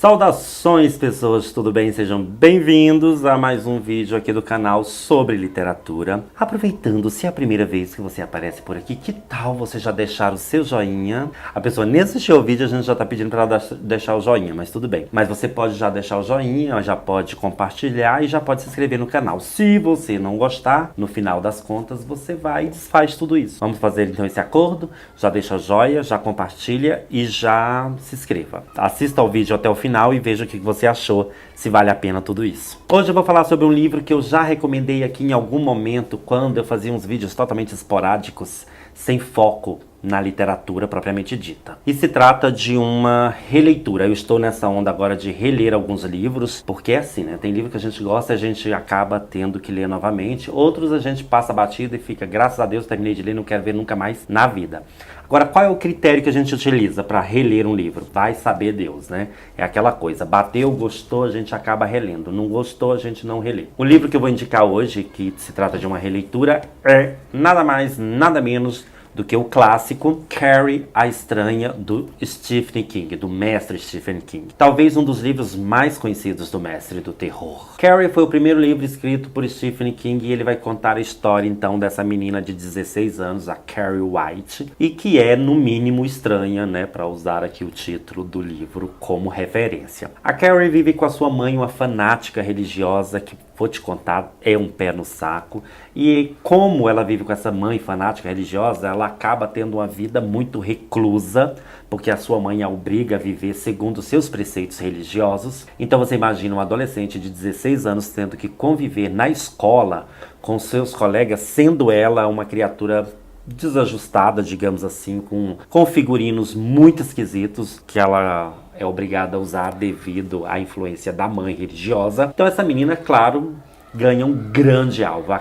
Saudações pessoas, tudo bem? Sejam bem-vindos a mais um vídeo aqui do canal sobre literatura. Aproveitando, se é a primeira vez que você aparece por aqui, que tal você já deixar o seu joinha? A pessoa nem assistiu o vídeo, a gente já tá pedindo para ela deixar o joinha, mas tudo bem. Mas você pode já deixar o joinha, já pode compartilhar e já pode se inscrever no canal. Se você não gostar, no final das contas, você vai e desfaz tudo isso. Vamos fazer então esse acordo? Já deixa o joia, já compartilha e já se inscreva. Assista ao vídeo até o final e veja o que você achou, se vale a pena tudo isso. Hoje eu vou falar sobre um livro que eu já recomendei aqui em algum momento, quando eu fazia uns vídeos totalmente esporádicos, sem foco na literatura propriamente dita. E se trata de uma releitura. Eu estou nessa onda agora de reler alguns livros, porque é assim, né? Tem livro que a gente gosta e a gente acaba tendo que ler novamente. Outros a gente passa batida e fica, graças a Deus, terminei de ler, não quero ver nunca mais na vida. Agora, qual é o critério que a gente utiliza para reler um livro? Vai saber Deus, né? É aquela coisa, bateu, gostou, a gente acaba relendo. Não gostou, a gente não relê. O livro que eu vou indicar hoje, que se trata de uma releitura, é nada mais, nada menos do que o clássico Carrie, a Estranha, do Stephen King, do mestre Stephen King. Talvez um dos livros mais conhecidos do mestre do terror. Carrie foi o primeiro livro escrito por Stephen King e ele vai contar a história então dessa menina de 16 anos, a Carrie White, e que é no mínimo estranha, né, para usar aqui o título do livro como referência. A Carrie vive com a sua mãe, uma fanática religiosa que, vou te contar, é um pé no saco. E como ela vive com essa mãe fanática religiosa, ela acaba tendo uma vida muito reclusa, porque a sua mãe a obriga a viver segundo seus preceitos religiosos. Então você imagina um adolescente de 16 anos tendo que conviver na escola com seus colegas, sendo ela uma criatura desajustada, digamos assim, com figurinos muito esquisitos que ela é obrigada a usar devido à influência da mãe religiosa. Então essa menina, claro, ganha um grande alvo. A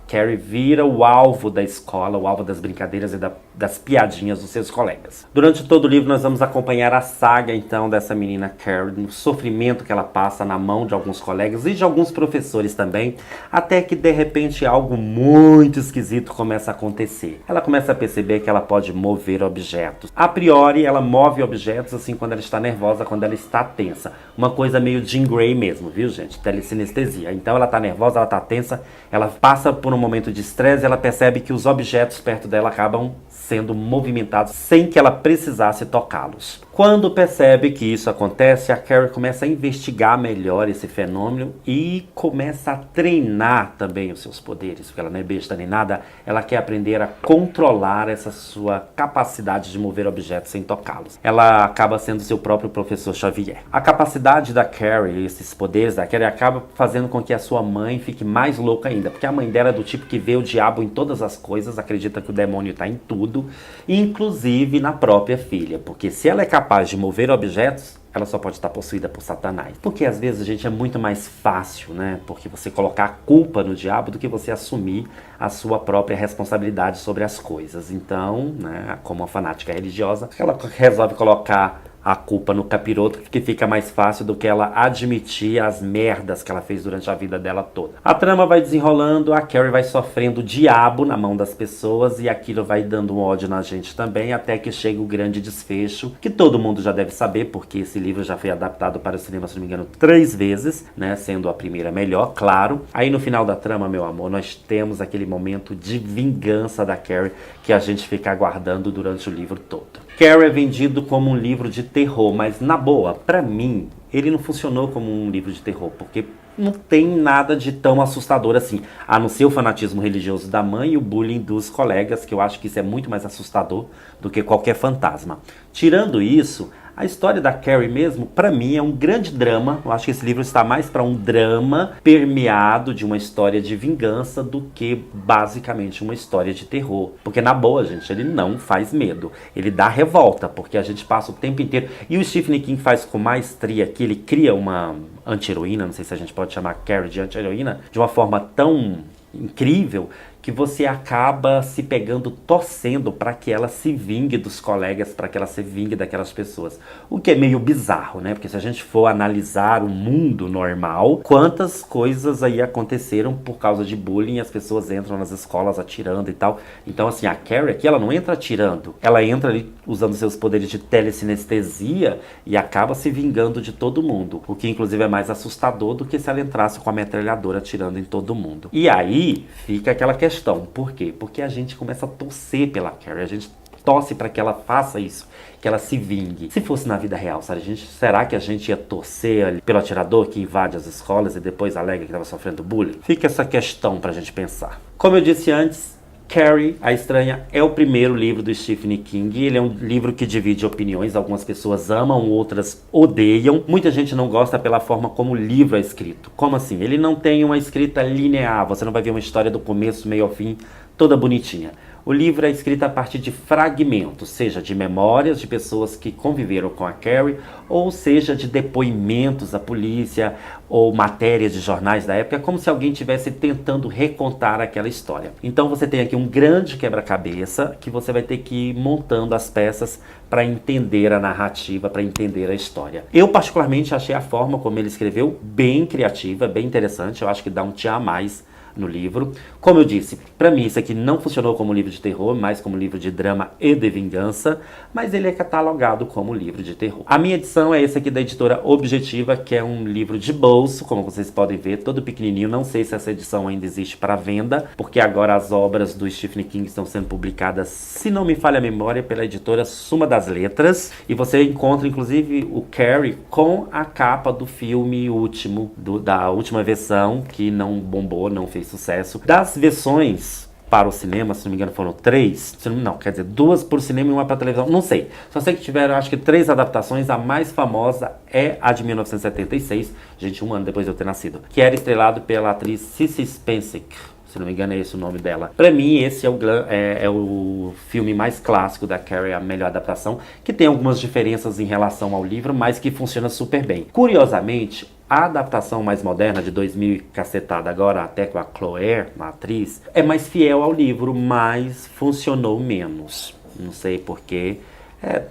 Carrie vira o alvo da escola, o alvo das brincadeiras e das piadinhas dos seus colegas. Durante todo o livro nós vamos acompanhar a saga então dessa menina Carrie, no sofrimento que ela passa na mão de alguns colegas e de alguns professores também, até que de repente algo muito esquisito começa a acontecer. Ela começa a perceber que ela pode mover objetos. A priori ela move objetos assim quando ela está nervosa, quando ela está tensa. Uma coisa meio Jean Grey mesmo, viu gente? Telecinestesia. Então ela está nervosa, ela está tensa, ela passa por um momento de estresse, ela percebe que os objetos perto dela acabam sendo movimentados sem que ela precisasse tocá-los. Quando percebe que isso acontece, a Carrie começa a investigar melhor esse fenômeno e começa a treinar também os seus poderes, porque ela não é besta nem nada, ela quer aprender a controlar essa sua capacidade de mover objetos sem tocá-los. Ela acaba sendo seu próprio professor Xavier. A capacidade da Carrie, esses poderes da Carrie, acaba fazendo com que a sua mãe fique mais louca ainda, porque a mãe dela é do tipo que vê o diabo em todas as coisas, acredita que o demônio está em tudo, inclusive na própria filha, porque se ela é capaz de mover objetos, ela só pode estar possuída por Satanás. Porque às vezes, gente, é muito mais fácil, né? Porque você colocar a culpa no diabo do que você assumir a sua própria responsabilidade sobre as coisas. Então, né, como uma fanática religiosa, ela resolve colocar a culpa no capiroto, que fica mais fácil do que ela admitir as merdas que ela fez durante a vida dela toda. A trama vai desenrolando, a Carrie vai sofrendo o diabo na mão das pessoas e aquilo vai dando um ódio na gente também, até que chega o grande desfecho, que todo mundo já deve saber, porque esse livro já foi adaptado para o cinema, se não me engano, 3 vezes, né, sendo a primeira melhor, claro. Aí no final da trama, meu amor, nós temos aquele momento de vingança da Carrie que a gente fica aguardando durante o livro todo. Carrie é vendido como um livro de terror, mas na boa, pra mim, ele não funcionou como um livro de terror, porque não tem nada de tão assustador assim, a não ser o fanatismo religioso da mãe e o bullying dos colegas, que eu acho que isso é muito mais assustador do que qualquer fantasma. Tirando isso, a história da Carrie mesmo, pra mim, é um grande drama. Eu acho que esse livro está mais para um drama permeado de uma história de vingança do que basicamente uma história de terror. Porque na boa, gente, ele não faz medo. Ele dá revolta, porque a gente passa o tempo inteiro. E o Stephen King faz com maestria que ele cria uma anti-heroína, não sei se a gente pode chamar Carrie de anti-heroína, de uma forma tão incrível, que você acaba se pegando torcendo para que ela se vingue dos colegas, para que ela se vingue daquelas pessoas. O que é meio bizarro, né? Porque se a gente for analisar o mundo normal, quantas coisas aí aconteceram por causa de bullying, as pessoas entram nas escolas atirando e tal. Então, assim, a Carrie aqui, ela não entra atirando, ela entra ali usando seus poderes de telecinestesia e acaba se vingando de todo mundo. O que, inclusive, é mais assustador do que se ela entrasse com a metralhadora atirando em todo mundo. E aí, fica aquela questão. Por quê? Porque a gente começa a torcer pela Carrie, a gente torce para que ela faça isso, que ela se vingue. Se fosse na vida real, será que a gente ia torcer pelo atirador que invade as escolas e depois alega que estava sofrendo bullying? Fica essa questão pra gente pensar. Como eu disse antes, Carrie, a Estranha, é o primeiro livro do Stephen King. Ele é um livro que divide opiniões. Algumas pessoas amam, outras odeiam. Muita gente não gosta pela forma como o livro é escrito. Como assim? Ele não tem uma escrita linear. Você não vai ver uma história do começo, meio ao fim, toda bonitinha. O livro é escrito a partir de fragmentos, seja de memórias de pessoas que conviveram com a Carrie, ou seja de depoimentos à polícia, ou matérias de jornais da época, como se alguém estivesse tentando recontar aquela história. Então você tem aqui um grande quebra-cabeça, que você vai ter que ir montando as peças para entender a narrativa, para entender a história. Eu particularmente achei a forma como ele escreveu bem criativa, bem interessante, eu acho que dá um tchan a mais no livro. Como eu disse, para mim isso aqui não funcionou como livro de terror, mas como livro de drama e de vingança, mas ele é catalogado como livro de terror. A minha edição é esse aqui da editora Objetiva, que é um livro de bolso, como vocês podem ver, todo pequenininho. Não sei se essa edição ainda existe para venda, porque agora as obras do Stephen King estão sendo publicadas, se não me falha a memória, pela editora Suma das Letras, e você encontra inclusive o Carrie com a capa do filme último, da última versão, que não bombou, não fez sucesso. Das versões para o cinema, se não me engano foram 3, não, quer dizer, 2 para o cinema e 1 para a televisão, não sei. Só sei que tiveram, acho que 3 adaptações. A mais famosa é a de 1976, gente, 1 ano depois de eu ter nascido, que era estrelado pela atriz Cissy Spacek. Se não me engano é esse o nome dela. Pra mim esse é o filme mais clássico da Carrie, a melhor adaptação, que tem algumas diferenças em relação ao livro, mas que funciona super bem. Curiosamente, a adaptação mais moderna, de 2000 cacetada agora, até com a Chloe, a atriz, é mais fiel ao livro, mas funcionou menos. Não sei porquê.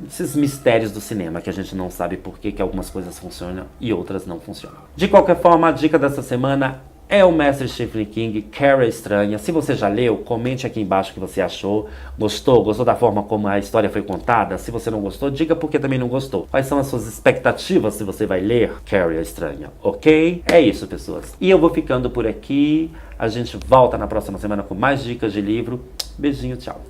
Esses mistérios do cinema, que a gente não sabe por que algumas coisas funcionam e outras não funcionam. De qualquer forma, a dica dessa semana é o mestre Stephen King, Carrie a Estranha. Se você já leu, comente aqui embaixo o que você achou. Gostou? Gostou da forma como a história foi contada? Se você não gostou, diga por que também não gostou. Quais são as suas expectativas se você vai ler Carrie a Estranha, ok? É isso, pessoas. E eu vou ficando por aqui. A gente volta na próxima semana com mais dicas de livro. Beijinho, tchau.